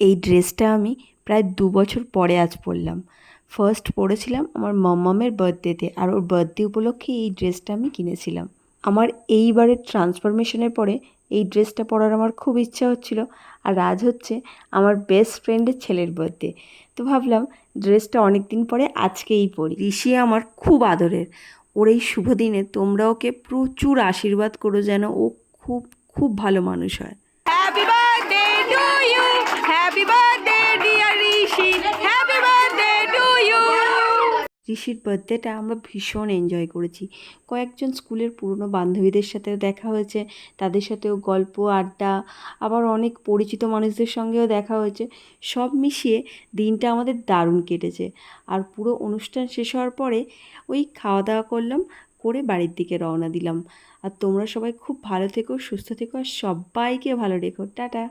এই ড্রেসটা আমি প্রায় ২ বছর পরে আজ পরলাম। ফার্স্ট পরেছিলাম আমার মাম্মামের বার্থডেতে, আর ওর বার্থডে উপলক্ষে এই ড্রেসটা আমি কিনেছিলাম। আমার এইবারের ট্রান্সফরমেশনের পরে এই ড্রেসটা পরার আমার খুব ইচ্ছা হচ্ছিল, আর আজ হচ্ছে আমার বেস্ট ফ্রেন্ডের ছেলের বার্থডে। তো ভাবলাম ড্রেসটা অনেক দিন পরে আজকেই পরি। ঋষি আমার খুব আদরের, ওর এই শুভ দিনে তোমরা ওকে প্রচুর আশীর্বাদ করো যেন ও খুব খুব ভালো মানুষ হয়। Happy birthday to you. Happy birthday, dear Rishi. Happy birthday to you. ঋষির বার্থডেটা আমরা ভীষণ এনজয় করেছি। কয়েকজন স্কুলের পুরনো বান্ধবীদের সাথেও দেখা হয়েছে, তাদের সাথেও গল্প আড্ডা, আবার অনেক পরিচিত মানুষদের সঙ্গেও দেখা হয়েছে। সব মিশিয়ে দিনটা আমাদের দারুণ কেটেছে। আর পুরো অনুষ্ঠান শেষ হওয়ার পরে ওই খাওয়া দাওয়া করলাম, করে বাড়ির দিকে রওনা দিলাম। আর তোমরা সবাই খুব ভালো থেকো, সুস্থ থেকো, আর সবাইকে ভালো রেখো। টাটা।